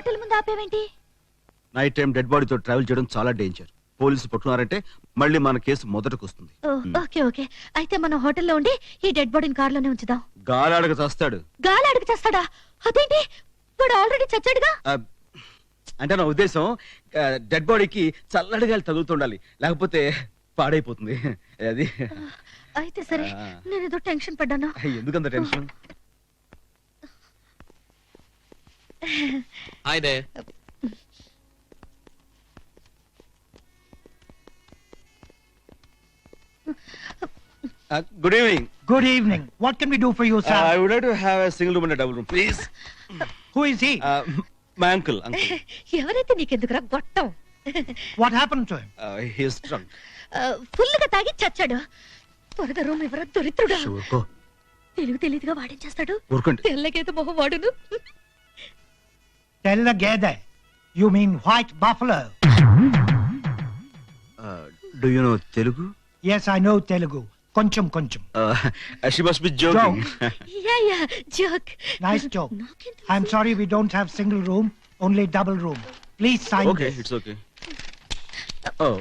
Hotel ముందు ఆపేవేంటి? Night time dead బాడీతో travel చేయడం చాలా డేంజర్. పోలీసులు పట్టుకున్నారంటే మళ్ళీ మన కేసు మొదటకు వస్తుంది. ఓకే ఓకే, అయితే మనం హోటల్లో ఉండి ఈ డెడ్ బాడీని కార్లోనే ఉంచుదాం. గాలాడక చస్తాడు. గాలాడికి చేస్తాడా? అదేంటి, వాడు ఆల్రెడీ చచ్చాడుగా. అంటే నా ఉద్దేశం డెడ్ బాడీకి చల్లటి గాలి తగులుతుండాలి, లేకపోతే పాడైపోతుంది. అది అయితే సరే, నేను ఏదో టెన్షన్ పడ్డాను. ఎందుకంత tension? Hi there. Good evening. Good evening. What can we do for you, sir? I would like to have a single room and a double room, please. Who is he? My uncle. ఎవరైతే నీకెందుకురా గొట్టం? What happened to him? He is drunk. ఫుల్గా తాగి చచ్చాడు. త్వరగా room ఎవరో దొరిత్రుడు. Sure. Telugu తెలియదుగా వాడేం చేస్తాడు? ఊరుకోండి. తెల్లగేత మొహం వాడును. Tella Gede. You mean white buffalo? Do you know Telugu? Yes, I know Telugu. Koncham koncham. She must be joking. Yeah joke. Nice joke. I'm sorry we don't have single room, only double room. Please sign Okay, this. it's okay. Oh.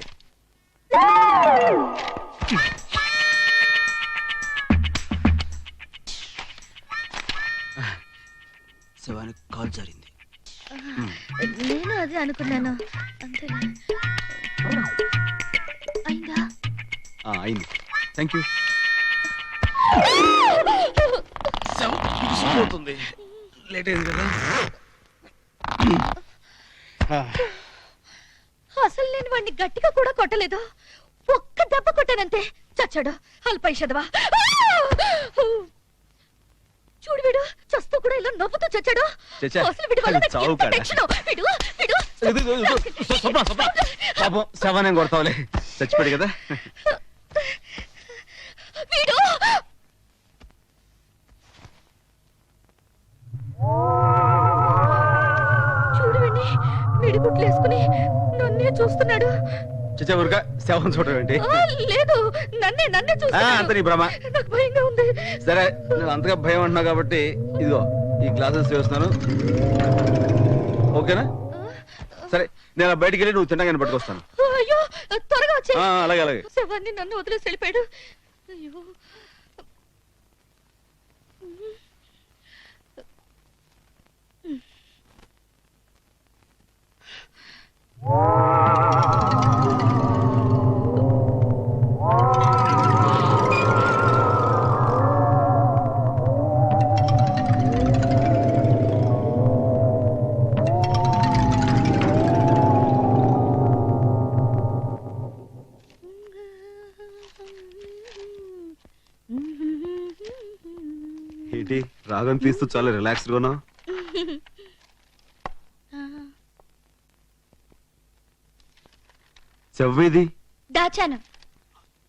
శివానికి call జరిగింది. నేను అదే అనుకున్నాను. అంతే. అయిందా? అయింది. Thank you. పోతుంది, late అయింది కదా. అసలు నేను వాడిని గట్టిగా కూడా కొట్టలేదు. ఒక్క దెబ్బ కొట్టానంతే, చచ్చాడు. అల్పైషదవా. చూడు, వీడు చస్తూ కూడా ఇలా నవ్వుతూ చచ్చాడు. అసలు వీడి వల్ల నాకు ఎంత టెన్షన్. పాపం శవాన్ని కొడతావులే, చచ్చిపోయాడు కదా. వీడు చూడు, వీడిని మిడిగుట్లు వేసుకుని నన్నే చూస్తున్నాడు. చచ్చా శవం చూడటం ఏంటి? లేదు, నన్నే చూస్తున్నాడు. అంత నీ భ్రమ. నాకు భయంగా ఉంది. సరే, నేను అంతగా భయం అంటున్నా కాబట్టి ఇదిగో ఈ గ్లాసెస్ వేస్తున్నాను, ఓకేనా? సరే, నేను బయటికి వెళ్ళి నువ్వు తినగానే పట్టుకొస్తాను. అయ్యో, త్వరగా వచ్చే. అలాగే అలాగే. శవాన్ని నన్ను వదిలేసి వెళ్ళిపోయాడు. అయ్యో. ఏంటి రాగం తీస్తూ చాలా రిలాక్స్డ్ గా ఉన్నావు? చెవ్వేది దాచాను.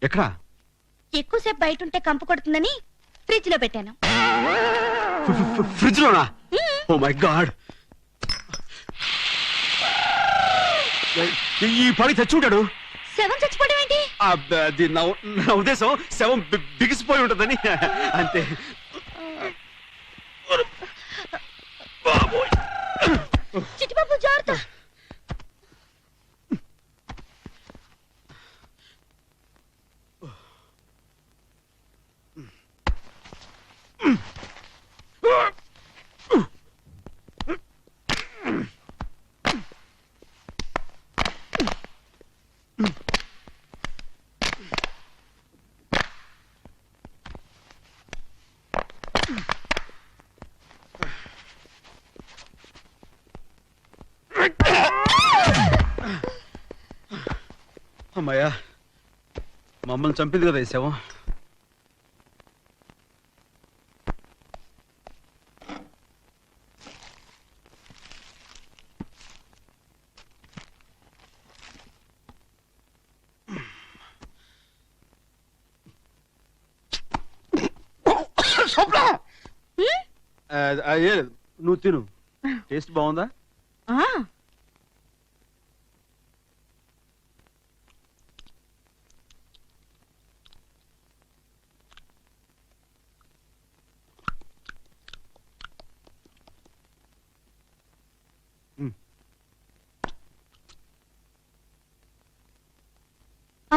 ఎక్కడా? ఎక్కువసేపు బయట ఉంటే కంపు కొడుతుందని ఫ్రిడ్జ్ లో పెట్టాను. ఫ్రిడ్జ్ లోనా? ఓ మై గాడ్, ఈ పడి చచ్చుంటాడు. శవం చచ్చిపోవడం ఏంటి? నా ఉద్దేశం శవం బిగిసిపోయి ఉంటుందని అంతే. చిట్టిబాబు జాగ్రత్త. అమ్మాయ్యా, మమ్మల్ని చంపింది కదా ఈ శవం. నువ్వు తిను, టేస్ట్ బాగుందా?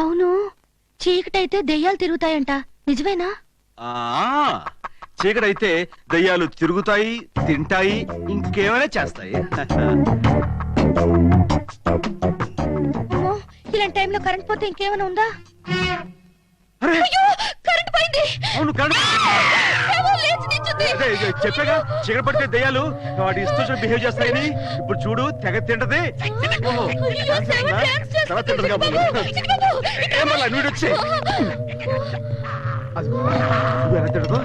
అవును, చీకటైతే దెయ్యాలు తిరుగుతాయంట, నిజమేనా? ఆ చీకటైతే దయ్యాలు తిరుగుతాయి, తింటాయి, ఇంకేమైనా చేస్తాయి. అమ్మో, ఇలాంటి టైంలో కరెంట్ పోతే ఇంకేమైనా ఉందా? అరే, అయ్యో, కరెంట్ పోయింది. అవును కరెంట్. ఏమో, లేచి నిల్చుంది. అదే, చెప్పాగా చీకటి పడితే దయ్యాలు వాటి ఇష్టం బిహేవ్ చేస్తాయని. ఇప్పుడు చూడు, తెగ తింటది. ఓహో, అయ్యో, సేవ డాన్స్ చేస్తుంది. తర్వాత తింటది చిట్టి కాబట్టి. బాబు, చిట్టి బాబు, ఇక్కడ ఏం మళ్ళా నువ్వు వచ్చి నువ్వు ఎలా తింటదో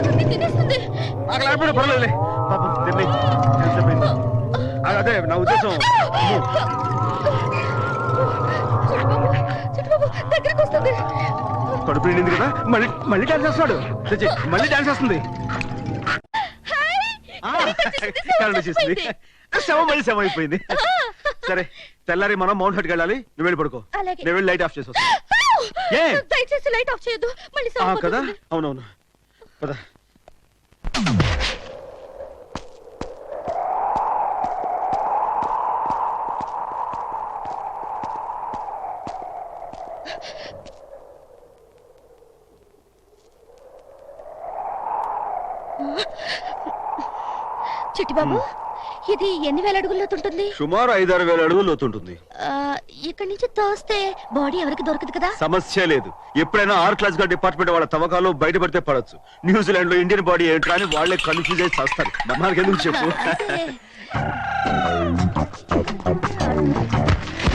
నన్ను తినేస్తుంది. నాకు లేకపోతే పర్లేదులే. పాపం తిని ఎంతసేపయింది? అదే నా ఉద్దేశం. చిట్టి బాబు, దగ్గరికి వస్తుంది. కడుపు నిండింది కదా, మళ్ళీ మళ్ళీ డాన్స్ చేస్తున్నాడు. తెచ్చి, మళ్ళీ డాన్స్ చేస్తుంది. కరెంట్ వచ్చేసింది. శవం మళ్ళీ శవం అయిపోయింది. సరే, తెల్లారి మనం మౌంట్ హట్కి వెళ్ళాలి. నువ్వు వెళ్ళి పడుకో, అలాగే. నేను వెళ్ళి లైట్ ఆఫ్ చేసి వస్తా. ఏ? దయచేసి లైట్ ఆఫ్ చేయొద్దు, మళ్ళీ ఆ, సౌండ్ కదా, వస్తుంది. అవునవును, పద. చిట్టి బాబు, ఇది ఎన్ని వేల అడుగుల్లో ఉంటుంది? సుమారు 5-6 వేల అడుగులు లోతుంటుంది. ఇక్కడి నుంచి తోస్తే బాడీ ఎవరికి దొరకదు కదా? సమస్య లేదు. ఎప్పుడైనా ఆర్ క్లాస్ గా డిపార్ట్మెంట్ వాళ్ళ తవ్వకాలు బయటపడితే పడొచ్చు. న్యూజిలాండ్ లో ఇండియన్ బాడీ ఏంట్రా అని వాళ్ళే కన్ఫ్యూజ్ అయి చేస్తారు. మనకి ఎందుకు చెప్పు. అయితే,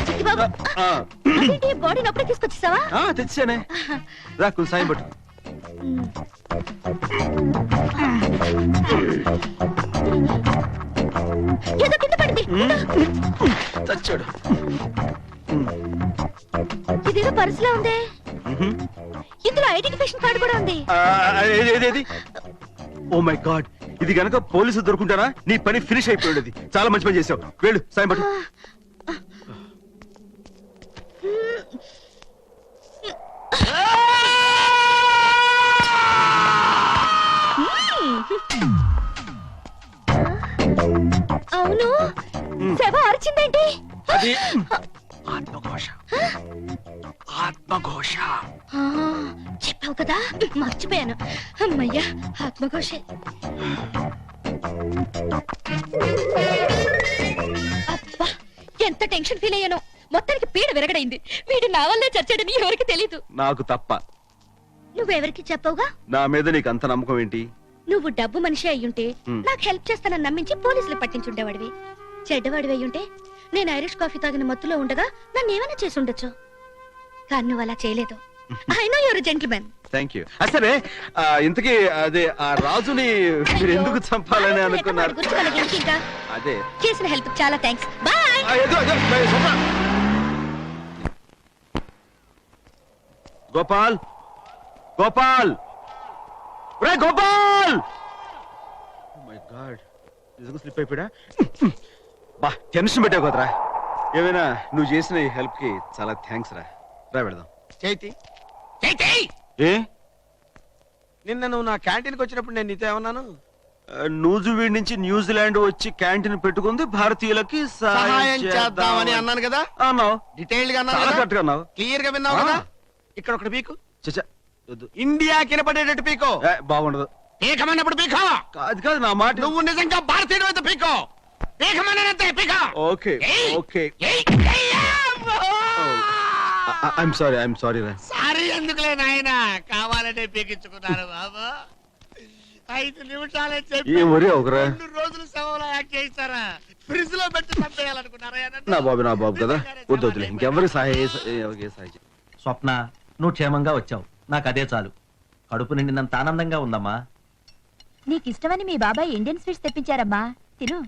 చిట్టి బాబు, ఆ, అదేంటి బాడీని అప్పుడే తీసుకొచ్చేసావా? ఆ, తెచ్చానే. రా, కొంచెం సాయం పట్టు. ఏదో కింద పడింది. చచ్చాడు. ఇదేదో పర్సులో ఉంది. ఇందులో ఐడెంటిఫికేషన్ కార్డు కూడా ఉంది. ఏది? ఓ మై గాడ్, ఇది గనక పోలీసు దొరుకుంటారా నీ పని ఫినిష్ అయిపోయేది. చాలా మంచి పని చేసావు. వెళ్ళు, సాయం పట్టు. అవును, శవ అరిచిందేంటి? అది ఆత్మఘోష. ఆత్మఘోష. ఆ, చెప్పావు కదా, మర్చిపోయాను. అమ్మయ్యా, ఆత్మఘోషే. అబ్బా, ఎంత టెన్షన్ ఫీల్ అయ్యాను. మొత్తానికి పీడ విరగడైంది. వీడు నా వల్లే చచ్చాడని ఎవరికి తెలీదు. నాకు తప్ప. నువ్వెవరికి చెప్పవుగా? నా మీద నీకు అంత నమ్మకం ఏంటి? నువ్వు డబ్బు మనిషి అయ్యుంటే నాకు హెల్ప్ చేస్తానని నమ్మించి పోలీసులు పట్టించుండేవాడివి. చెడ్డవాడివి అయ్యుంటే నేను ఐరిష్ కాఫీ తాగిన మత్తులో ఉండగా నన్ను ఏమైనా చేసి ఉండొచ్చు. కానీ నువ్వు అలా చేయలేదు. I know your gentlemen. Thank you. సరే, ఇంతకీ అదే ఆ రాజుని మీరు ఎందుకు చంపాలని అనుకున్నారు? గురించి మనకి ఇంకా అదే చేసిన హెల్ప్ చాలా థ్యాంక్స్. బాయ్. గోపాల్, గోపాల్, రే గోపాల్! మై గాడ్, నిజంగా స్లిప్ అయిపోయా. బా, టెన్షన్ పెట్టావు కదరా. ఏమైనా నువ్వు చేసిన ఈ హెల్ప్ కి చాలా థ్యాంక్స్ రా. రా వెళదాం. చైతి, చైతి, ఏ? నిన్న నువ్వు నా క్యాంటీన్కి వచ్చినప్పుడు నేను నీతో ఏమన్నాను? నూజివీడ్ నుంచి న్యూజిలాండ్ వచ్చి క్యాంటీన్ పెట్టుకుంది భారతీయులకి సహాయం చేద్దామని అన్నాను కదా. అన్నావు. డీటెయిల్డ్ గా చాలా అన్నాను, కరెక్ట్ గా అన్నావు. క్లియర్ గా విన్నావు కదా. ఇక్కడ ఒకటి పీకు, చచ్చా, వద్దు. ఇండియా కినపడేటట్టు పీకో. బాగుండదు. పీకమన్నప్పుడు పీకో. కాదు కాదు, నా మాట. నువ్వు నిజంగా భారతీయుడు అయితే పీకో. పీకమన్నానంతే పీకో. ఓకే ఏయ్! ఓకే. ఏయ్! ఏయ్! ఐఎమ్ సారీ రా. సారీ ఎందుకులే నాయన, కావాలంటే పీకించుకున్నాను బాబు. 5 నిమిషాలే చెప్పి ఏం వరి ఒకరా? 2 రోజులు శవంలో యాక్ట్ చేస్తారా? ఫ్రిడ్జ్ లో పెట్టి చంపేయాలనుకున్నారా? నా బాబు కదా, వద్దు వద్దులే. ఇంకెవరికి ఎవరికి సహాయం చేయ. స్వప్న, నువ్వు క్షేమంగా వచ్చావు, నాకు అదే చాలు. కడుపు నిండినంత ఆనందంగా ఉందమ్మా. నీకిష్టమని మీ బాబాయ్ ఇండియన్ స్వీట్స్ తెప్పించారమ్మా, తిను.